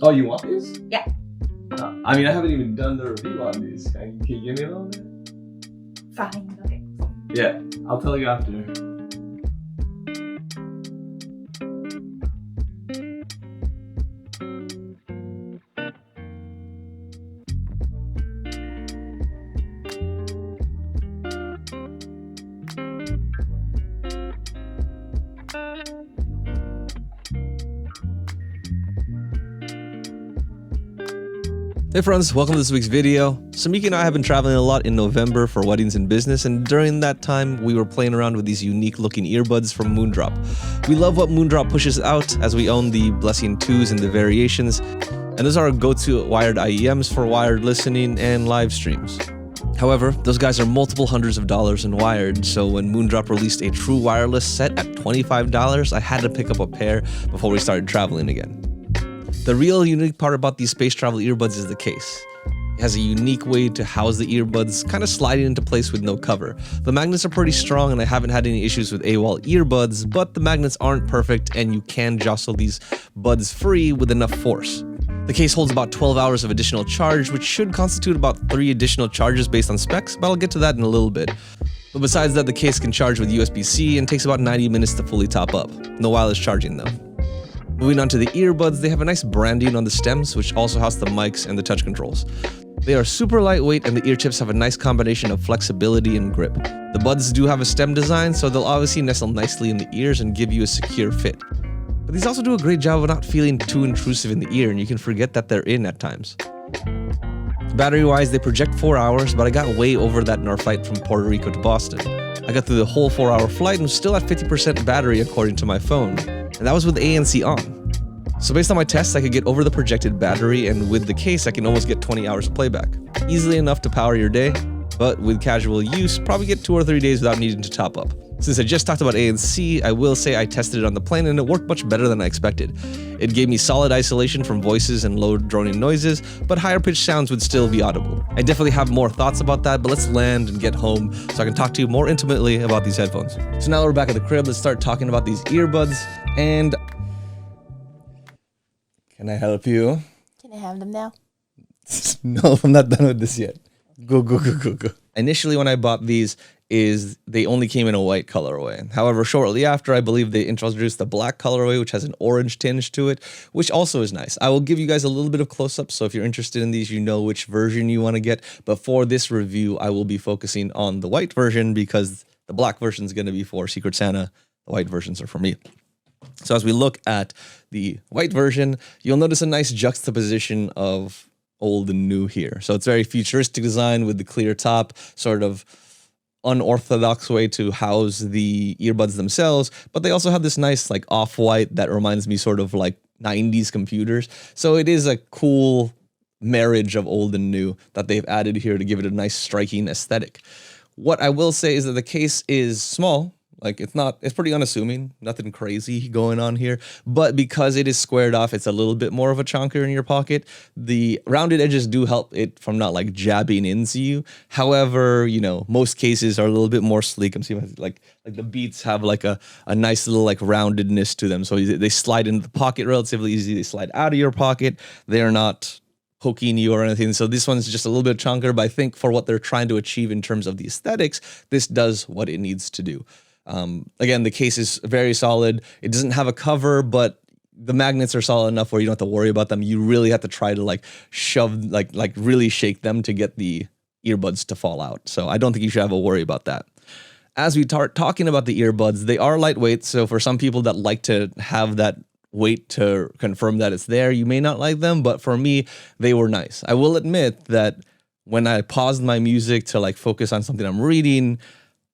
Oh, you want these? Yeah. I mean, I haven't even done the review on these. Can you give me a little bit? Fine. Okay. Yeah, I'll tell you after. Hey friends, welcome to this week's video. So Miki and I have been traveling a lot in November for weddings and business, and during that time we were playing around with these unique looking earbuds from Moondrop. We love what Moondrop pushes out, as we own the Blessing 2s and the variations, and those are our go-to wired IEMs for wired listening and live streams. However, those guys are multiple hundreds of dollars in wired, so when Moondrop released a true wireless set at $25, I had to pick up a pair before we started traveling again. The real unique part about these space travel earbuds is the case. It has a unique way to house the earbuds, kind of sliding into place with no cover. The magnets are pretty strong and I haven't had any issues with AWOL earbuds, but the magnets aren't perfect and you can jostle these buds free with enough force. The case holds about 12 hours of additional charge, which should constitute about 3 additional charges based on specs, but I'll get to that in a little bit. But besides that, the case can charge with USB-C and takes about 90 minutes to fully top up. No wireless charging though. Moving on to the earbuds, they have a nice branding on the stems, which also house the mics and the touch controls. They are super lightweight and the ear tips have a nice combination of flexibility and grip. The buds do have a stem design, so they'll obviously nestle nicely in the ears and give you a secure fit. But these also do a great job of not feeling too intrusive in the ear, and you can forget that they're in at times. Battery-wise, they project 4 hours, but I got way over that in our flight from Puerto Rico to Boston. I got through the whole 4-hour flight and was still at 50% battery according to my phone, and that was with ANC on. So based on my tests, I could get over the projected battery, and with the case, I can almost get 20 hours of playback. Easily enough to power your day, but with casual use, probably get 2 or 3 days without needing to top up. Since I just talked about ANC, I will say I tested it on the plane and it worked much better than I expected. It gave me solid isolation from voices and low droning noises, but higher pitched sounds would still be audible. I definitely have more thoughts about that, but let's land and get home so I can talk to you more intimately about these headphones. So now we're back at the crib, let's start talking about these earbuds, and... Can I help you? Can I have them now? No, I'm not done with this yet. Go. Initially, when I bought these, they only came in a white colorway. However, shortly after, I believe they introduced the black colorway, which has an orange tinge to it, which also is nice. I will give you guys a little bit of close-up, so if you're interested in these, you know which version you want to get. But for this review, I will be focusing on the white version because the black version is going to be for Secret Santa. The white versions are for me. So as we look at the white version, you'll notice a nice juxtaposition of old and new here. So it's very futuristic design with the clear top, sort of unorthodox way to house the earbuds themselves, but they also have this nice like off-white that reminds me sort of like 90s computers. So it is a cool marriage of old and new that they've added here to give it a nice striking aesthetic. What I will say is that the case is small. Like it's pretty unassuming, nothing crazy going on here, but because it is squared off, it's a little bit more of a chonker in your pocket. The rounded edges do help it from not like jabbing into you. However, you know, most cases are a little bit more sleek. I'm seeing like the Beats have like a nice little like roundedness to them. So they slide into the pocket relatively easy. They slide out of your pocket. They're not poking you or anything. So this one's just a little bit chonker, but I think for what they're trying to achieve in terms of the aesthetics, this does what it needs to do. Again, the case is very solid. It doesn't have a cover, but the magnets are solid enough where you don't have to worry about them. You really have to try to like shove, like really shake them to get the earbuds to fall out. So I don't think you should have a worry about that. As we start talking about the earbuds, they are lightweight. So for some people that like to have that weight to confirm that it's there, you may not like them, but for me, they were nice. I will admit that when I paused my music to like focus on something I'm reading,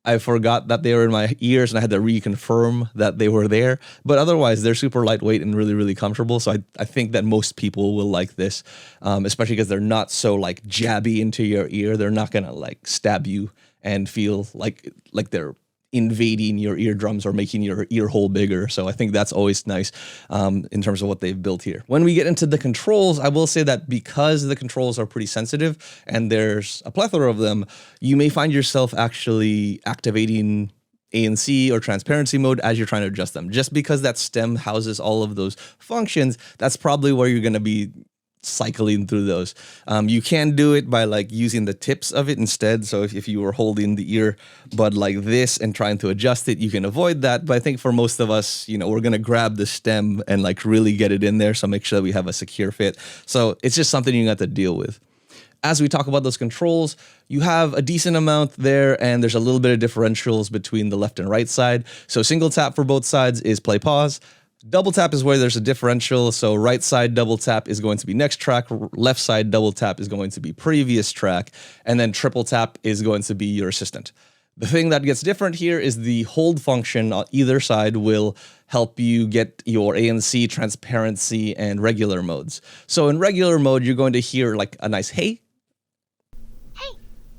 I forgot that they were in my ears and I had to reconfirm that they were there. But otherwise, they're super lightweight and really, really comfortable. So I think that most people will like this, especially because they're not so like jabby into your ear. They're not going to like stab you and feel like they're invading your eardrums or making your ear hole bigger. So I think that's always nice in terms of what they've built here. When we get into the controls, I will say that because the controls are pretty sensitive and there's a plethora of them, you may find yourself actually activating ANC or transparency mode as you're trying to adjust them. Just because that stem houses all of those functions, that's probably where you're going to be cycling through those. You can do it by like using the tips of it instead. So if you were holding the earbud like this and trying to adjust it, you can avoid that. But I think for most of us, you know, we're going to grab the stem and like really get it in there. So make sure that we have a secure fit. So it's just something you have to deal with. As we talk about those controls, you have a decent amount there, and there's a little bit of differentials between the left and right side. So single tap for both sides is play pause. Double tap is where there's a differential. So right side double tap is going to be next track. Left side double tap is going to be previous track. And then triple tap is going to be your assistant. The thing that gets different here is the hold function on either side will help you get your ANC, transparency, and regular modes. So in regular mode, you're going to hear like a nice hey,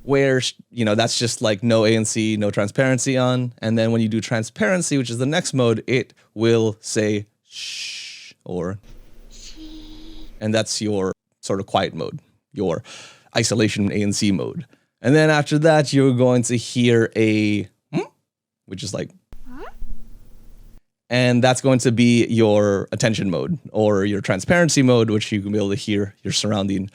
where, you know, that's just like no ANC, no transparency on. And then when you do transparency, which is the next mode, it will say shh or, and that's your sort of quiet mode, your isolation ANC mode. And then after that, you're going to hear a, which is like, and that's going to be your attention mode or your transparency mode, which you can be able to hear your surrounding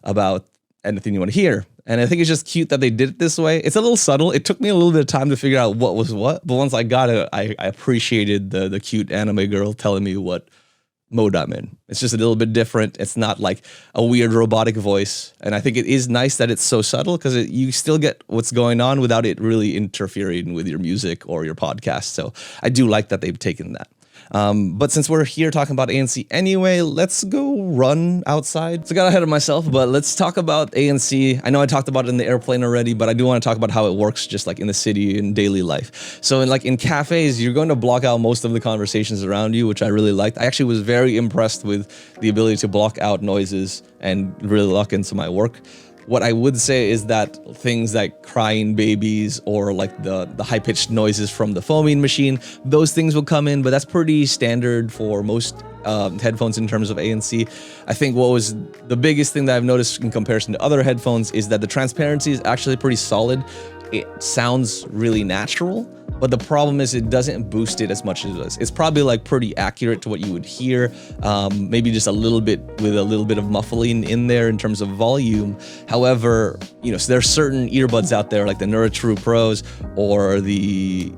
about anything you want to hear. And I think it's just cute that they did it this way. It's a little subtle. It took me a little bit of time to figure out what was what, but once I got it, I appreciated the cute anime girl telling me what mode I'm in. It's just a little bit different. It's not like a weird robotic voice. And I think it is nice that it's so subtle because you still get what's going on without it really interfering with your music or your podcast. So I do like that they've taken that. But since we're here talking about ANC anyway, let's go run outside. So I got ahead of myself, but let's talk about ANC. I know I talked about it in the airplane already, but I do want to talk about how it works just like in the city in daily life. So in cafes, you're going to block out most of the conversations around you, which I really liked. I actually was very impressed with the ability to block out noises and really lock into my work. What I would say is that things like crying babies or like the high-pitched noises from the foaming machine, those things will come in, but that's pretty standard for most headphones in terms of ANC. I think what was the biggest thing that I've noticed in comparison to other headphones is that the transparency is actually pretty solid. It sounds really natural, but the problem is it doesn't boost it as much as it does. It's probably like pretty accurate to what you would hear, maybe just a little bit with a little bit of muffling in there in terms of volume. However, you know, so there's certain earbuds out there like the NeuroTrue Pros or the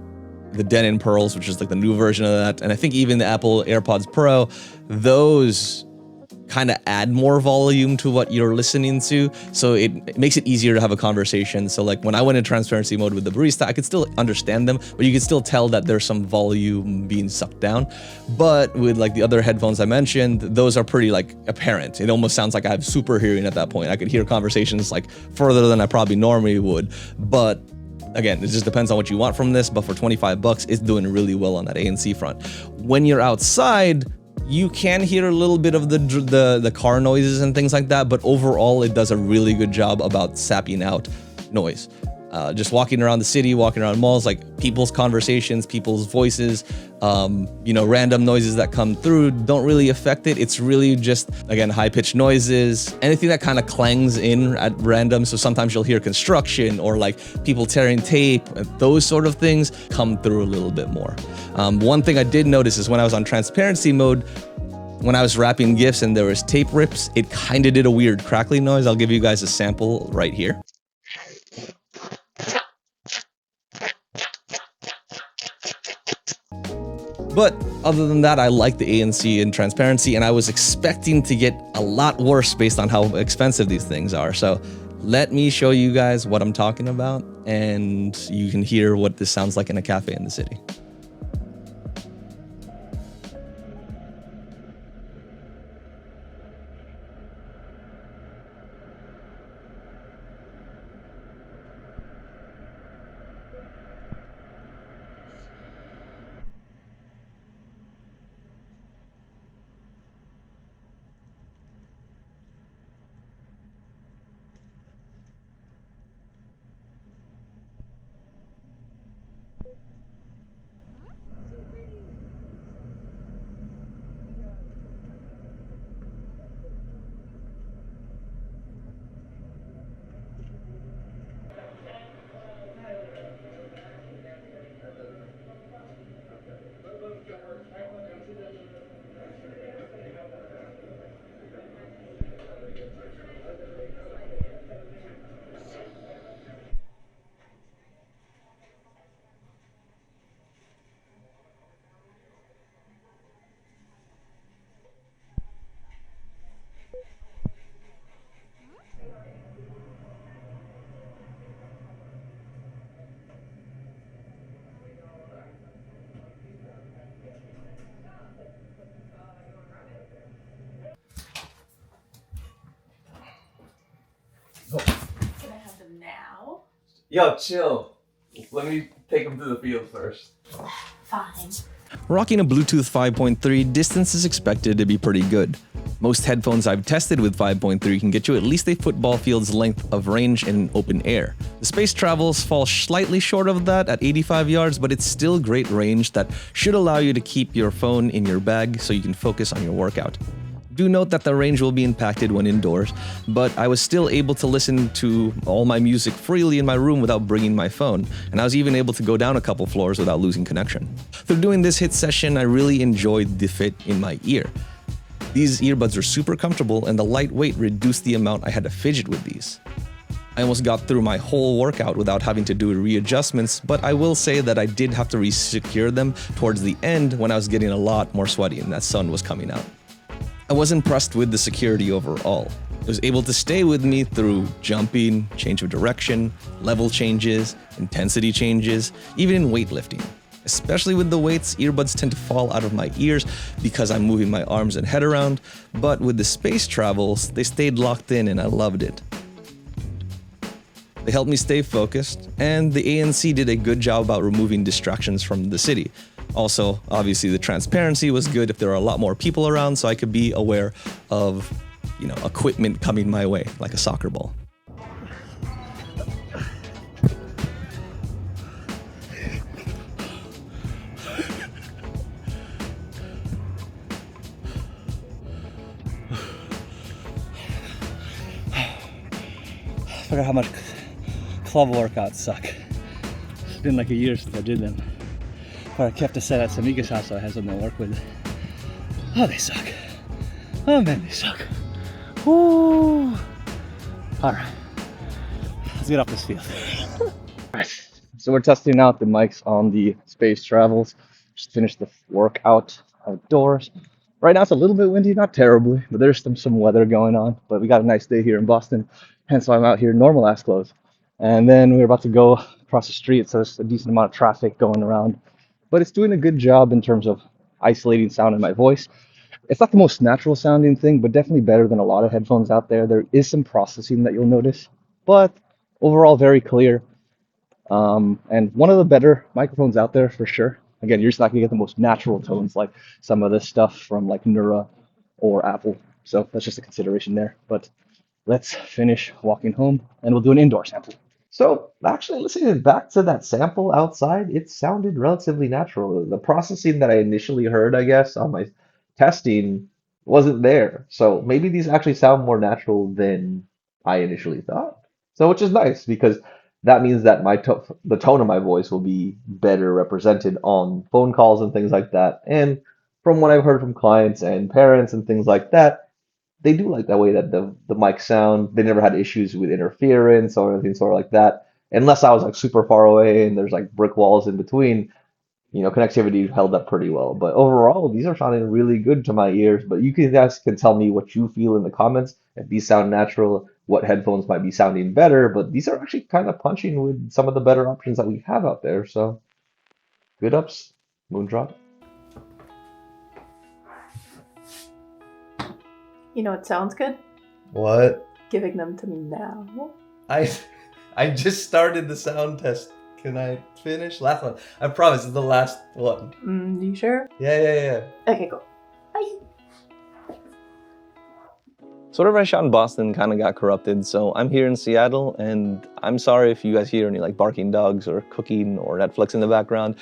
Denon Pearls, which is like the new version of that. And I think even the Apple AirPods Pro, those kind of add more volume to what you're listening to, so it makes it easier to have a conversation. So like when I went in transparency mode with the barista, I could still understand them, but you could still tell that there's some volume being sucked down. But with like the other headphones I mentioned, those are pretty like apparent. It almost sounds like I have super hearing at that point. I could hear conversations like further than I probably normally would. But again, it just depends on what you want from this, but for 25 bucks, it's doing really well on that ANC front. When you're outside, you can hear a little bit of the car noises and things like that, but overall it does a really good job about sapping out noise. Just walking around the city, walking around malls, like people's conversations, people's voices, you know, random noises that come through don't really affect it. It's really just, again, high-pitched noises, anything that kind of clangs in at random. So sometimes you'll hear construction or like people tearing tape, those sort of things come through a little bit more. One thing I did notice is when I was on transparency mode, when I was wrapping gifts and there was tape rips, it kind of did a weird crackling noise. I'll give you guys a sample right here. But other than that, I like the ANC and transparency, and I was expecting to get a lot worse based on how expensive these things are. So let me show you guys what I'm talking about, and you can hear what this sounds like in a cafe in the city. Yo, chill. Let me take him to the field first. Fine. Rocking a Bluetooth 5.3, distance is expected to be pretty good. Most headphones I've tested with 5.3 can get you at least a football field's length of range in open air. The space travels fall slightly short of that at 85 yards, but it's still great range that should allow you to keep your phone in your bag so you can focus on your workout. Do note that the range will be impacted when indoors, but I was still able to listen to all my music freely in my room without bringing my phone, and I was even able to go down a couple floors without losing connection. Through doing this HIIT session, I really enjoyed the fit in my ear. These earbuds are super comfortable, and the lightweight reduced the amount I had to fidget with these. I almost got through my whole workout without having to do readjustments, but I will say that I did have to re-secure them towards the end when I was getting a lot more sweaty and that sun was coming out. I was impressed with the security overall. It was able to stay with me through jumping, change of direction, level changes, intensity changes, even in weightlifting. Especially with the weights, earbuds tend to fall out of my ears because I'm moving my arms and head around, but with the space travels, they stayed locked in and I loved it. They helped me stay focused, and the ANC did a good job about removing distractions from the city. Also, obviously the transparency was good if there are a lot more people around, so I could be aware of, equipment coming my way, like a soccer ball. I forgot how much club workouts suck. It's been like a year since I did them. But I kept a set at Samika's house so I had something to work with. Oh, they suck. Oh man, they suck. Woo! Alright, let's get off this field. Alright, so we're testing out the mics on the Space Travels. Just finished the workout outdoors. Right now it's a little bit windy, not terribly, but there's some weather going on. But we got a nice day here in Boston, hence why I'm out here in normal ass clothes. And then we're about to go across the street, so there's a decent amount of traffic going around. But it's doing a good job in terms of isolating sound in my voice. It's not the most natural sounding thing, but definitely better than a lot of headphones out there. There is some processing that you'll notice, but overall very clear. And one of the better microphones out there for sure. Again, you're just not gonna get the most natural tones like some of this stuff from like Neura or Apple. So that's just a consideration there. But let's finish walking home and we'll do an indoor sample. So actually listening back to that sample outside, it sounded relatively natural. The processing that I initially heard, I guess, on my testing wasn't there. So maybe these actually sound more natural than I initially thought. So which is nice because that means that the tone of my voice will be better represented on phone calls and things like that. And from what I've heard from clients and parents and things like that, they do like that way that the mic sound. They never had issues with interference or anything sort of like that. Unless I was like super far away and there's like brick walls in between, connectivity held up pretty well. But overall, these are sounding really good to my ears. But you guys can tell me what you feel in the comments. If these sound natural, what headphones might be sounding better. But these are actually kind of punching with some of the better options that we have out there. So good ups, Moondrop. You know what sounds good? What? Giving them to me now. I just started the sound test. Can I finish? Last one. I promise it's the last one. You sure? Yeah. Okay, cool. Bye. So whatever I shot in Boston kind of got corrupted, so I'm here in Seattle, and I'm sorry if you guys hear any like barking dogs or cooking or Netflix in the background.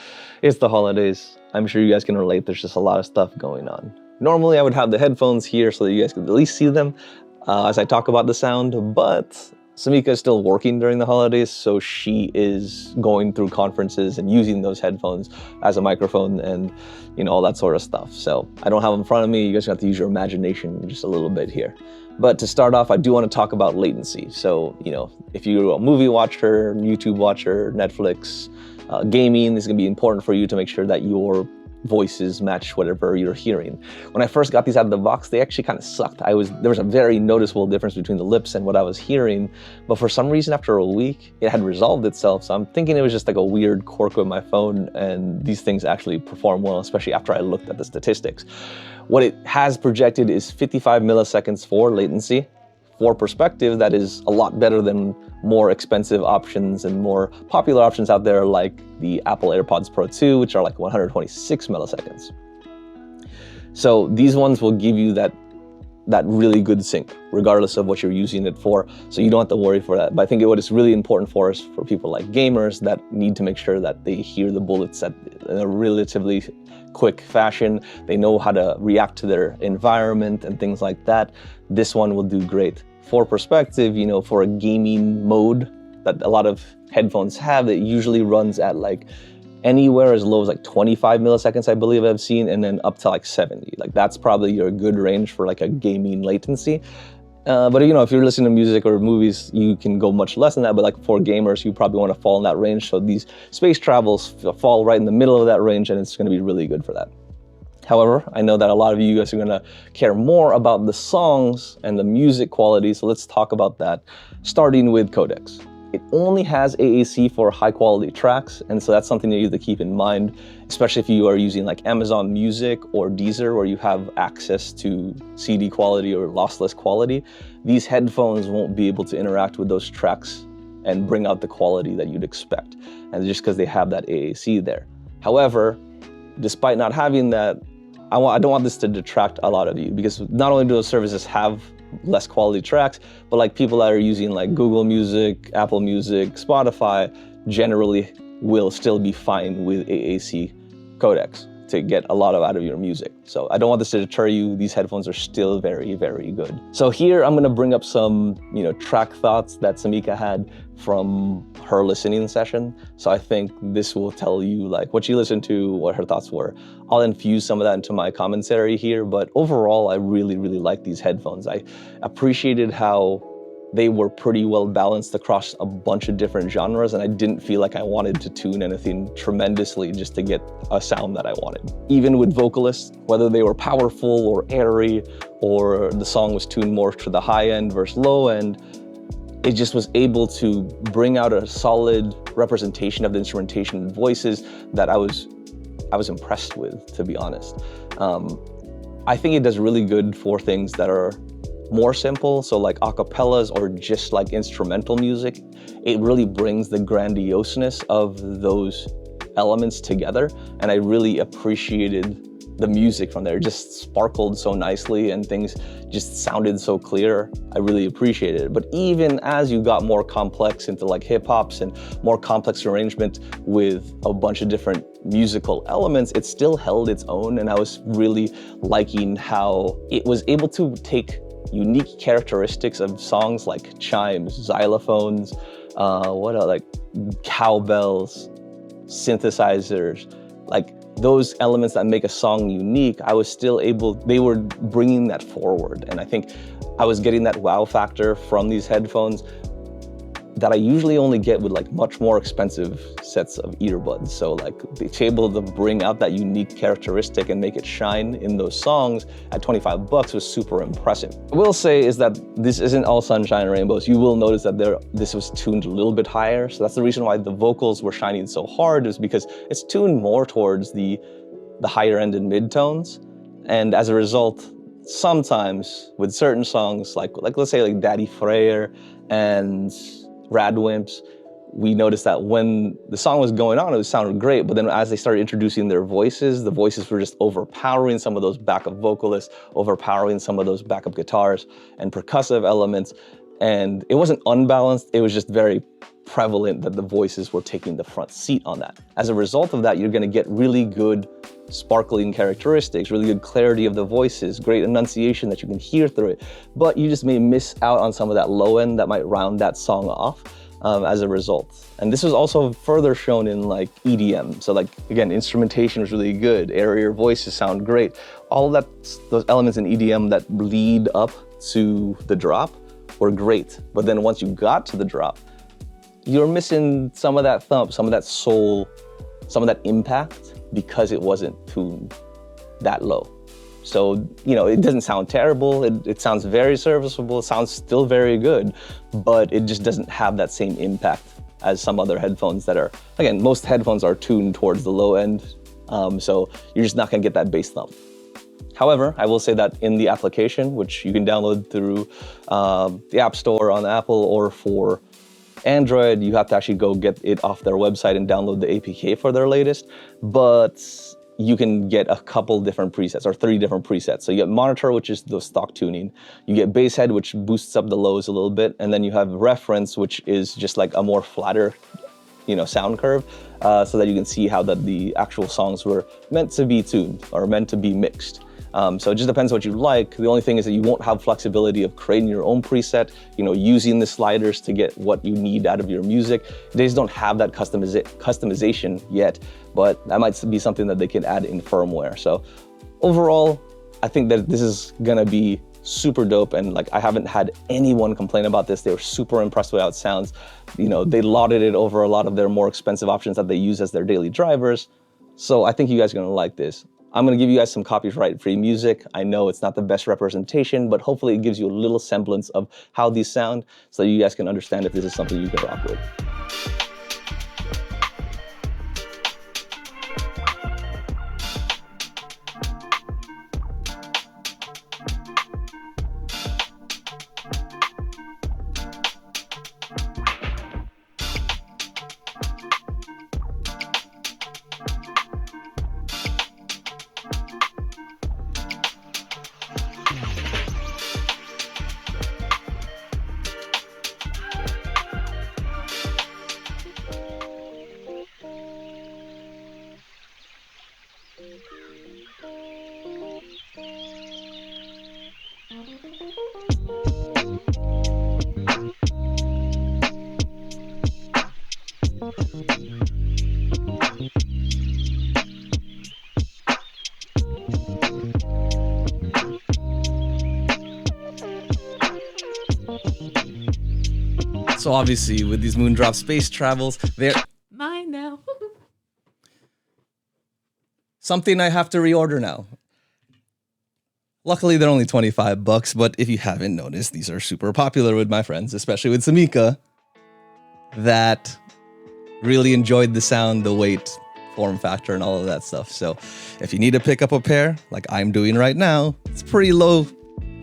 It's the holidays. I'm sure you guys can relate. There's just a lot of stuff going on. Normally I would have the headphones here so that you guys could at least see them as I talk about the sound, but Samika is still working during the holidays, so she is going through conferences and using those headphones as a microphone and all that sort of stuff. So I don't have them in front of me. You guys have to use your imagination just a little bit here. But to start off, I do want to talk about latency. So, if you're a movie watcher, YouTube watcher, Netflix, gaming, this is going to be important for you to make sure that your voices match whatever you're hearing. When I first got these out of the box, they actually kind of sucked. There was a very noticeable difference between the lips and what I was hearing, but for some reason after a week, it had resolved itself. So I'm thinking it was just like a weird quirk with my phone, and these things actually perform well, especially after I looked at the statistics. What it has projected is 55 milliseconds for latency, for perspective, that is a lot better than more expensive options and more popular options out there like the Apple AirPods Pro 2, which are like 126 milliseconds. So these ones will give you that really good sync, regardless of what you're using it for. So you don't have to worry for that. But I think what is really important for us, for people like gamers that need to make sure that they hear the bullets in a relatively quick fashion, they know how to react to their environment and things like that, this one will do great. For perspective, you know, for a gaming mode that a lot of headphones have, that usually runs at like anywhere as low as like 25 milliseconds, I believe I've seen, and then up to like 70. Like that's probably your good range for like a gaming latency. But you know, if you're listening to music or movies, you can go much less than that. But like for gamers, you probably want to fall in that range. So these space travels fall right in the middle of that range, and it's going to be really good for that. However, I know that a lot of you guys are going to care more about the songs and the music quality. So let's talk about that, starting with codecs. It only has AAC for high quality tracks, and so that's something that you have to keep in mind, especially if you are using like Amazon Music or Deezer, where you have access to CD quality or lossless quality. These headphones won't be able to interact with those tracks and bring out the quality that you'd expect, and just because they have that AAC there. However, despite not having that, I don't want this to detract a lot of you, because not only do those services have less quality tracks, but like people that are using like Google Music, Apple Music, Spotify generally will still be fine with AAC codecs to get a lot out of your music. So I don't want this to deter you. These headphones are still very, very good. So here I'm gonna bring up some, you know, track thoughts that 𝐇𝐎𝐿 had from her listening session. So I think this will tell you like what she listened to, what her thoughts were. I'll infuse some of that into my commentary here, but overall, I really, really like these headphones. I appreciated how they were pretty well balanced across a bunch of different genres, and I didn't feel like I wanted to tune anything tremendously just to get a sound that I wanted. Even with vocalists, whether they were powerful or airy, or the song was tuned more to the high end versus low end, it just was able to bring out a solid representation of the instrumentation and voices that I was impressed with, to be honest. I think it does really good for things that are more simple, so like acapellas or just like instrumental music. It really brings the grandioseness of those elements together, and I really appreciated the music from there. It just sparkled so nicely and things just sounded so clear. I really appreciated it. But even as you got more complex into like hip hops and more complex arrangement with a bunch of different musical elements, it still held its own, and I was really liking how it was able to take unique characteristics of songs like chimes, xylophones, like cowbells, synthesizers, like those elements that make a song unique. I was still able, they were bringing that forward. And I think I was getting that wow factor from these headphones that I usually only get with like much more expensive sets of earbuds. So like it's able to bring out that unique characteristic and make it shine in those songs at 25 bucks was super impressive. What I will say is that this isn't all sunshine and rainbows. You will notice that this was tuned a little bit higher. So that's the reason why the vocals were shining so hard, is because it's tuned more towards the higher end and mid-tones. And as a result, sometimes with certain songs, like let's say like Daddy Freyr and Radwimps, we noticed that when the song was going on, it sounded great, but then as they started introducing their voices, the voices were just overpowering some of those backup vocalists, overpowering some of those backup guitars and percussive elements, and it wasn't unbalanced, it was just very prevalent that the voices were taking the front seat on that. As a result of that, you're gonna get really good sparkling characteristics, really good clarity of the voices, great enunciation that you can hear through it, but you just may miss out on some of that low end that might round that song off as a result. And this was also further shown in like EDM. So like, again, instrumentation was really good, airier voices sound great. All that, those elements in EDM that lead up to the drop were great. But then once you got to the drop, you're missing some of that thump, some of that soul, some of that impact, because it wasn't tuned that low. So, you know, it doesn't sound terrible. It sounds very serviceable. It sounds still very good, but it just doesn't have that same impact as some other headphones that are, again, most headphones are tuned towards the low end. So you're just not gonna get that bass thump. However, I will say that in the application, which you can download through the App Store on Apple or for Android, you have to actually go get it off their website and download the APK for their latest. But you can get a couple different presets, or 3 different presets. So you get monitor, which is the stock tuning. You get bass head, which boosts up the lows a little bit. And then you have reference, which is just like a more flatter, sound curve, so that you can see how the actual songs were meant to be tuned or meant to be mixed. So it just depends what you like. The only thing is that you won't have flexibility of creating your own preset, using the sliders to get what you need out of your music. They just don't have that customization yet, but that might be something that they can add in firmware. So overall, I think that this is gonna be super dope, and like I haven't had anyone complain about this. They were super impressed with how it sounds. They lauded it over a lot of their more expensive options that they use as their daily drivers. So I think you guys are gonna like this. I'm gonna give you guys some copyright-free music. I know it's not the best representation, but hopefully it gives you a little semblance of how these sound so that you guys can understand if this is something you can rock with. So obviously with these Moondrop space travels, they're Mine now. something I have to reorder now. Luckily, they're only 25 bucks, but if you haven't noticed, these are super popular with my friends, especially with 𝐇𝐎𝐿, that really enjoyed the sound, the weight, form factor, and all of that stuff. So if you need to pick up a pair, like I'm doing right now, it's pretty low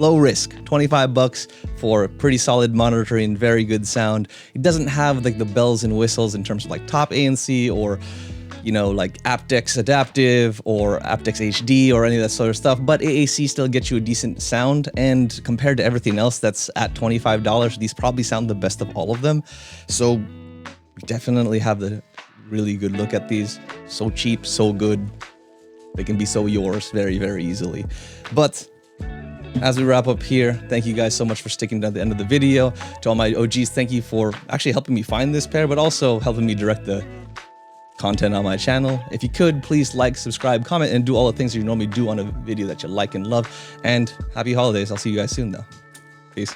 risk. 25 bucks for pretty solid monitoring, very good sound. It doesn't have like the bells and whistles in terms of like top ANC or like aptX Adaptive or aptX HD or any of that sort of stuff, but AAC still gets you a decent sound, and compared to everything else that's at $25, these probably sound the best of all of them. So definitely have the really good look at these. So cheap, so good. They can be so yours very, very easily. But as we wrap up here, thank you guys so much for sticking to the end of the video. To all my OGs, thank you for actually helping me find this pair, but also helping me direct the content on my channel. If you could, please like, subscribe, comment, and do all the things you normally do on a video that you like and love. And happy holidays. I'll see you guys soon though. Peace.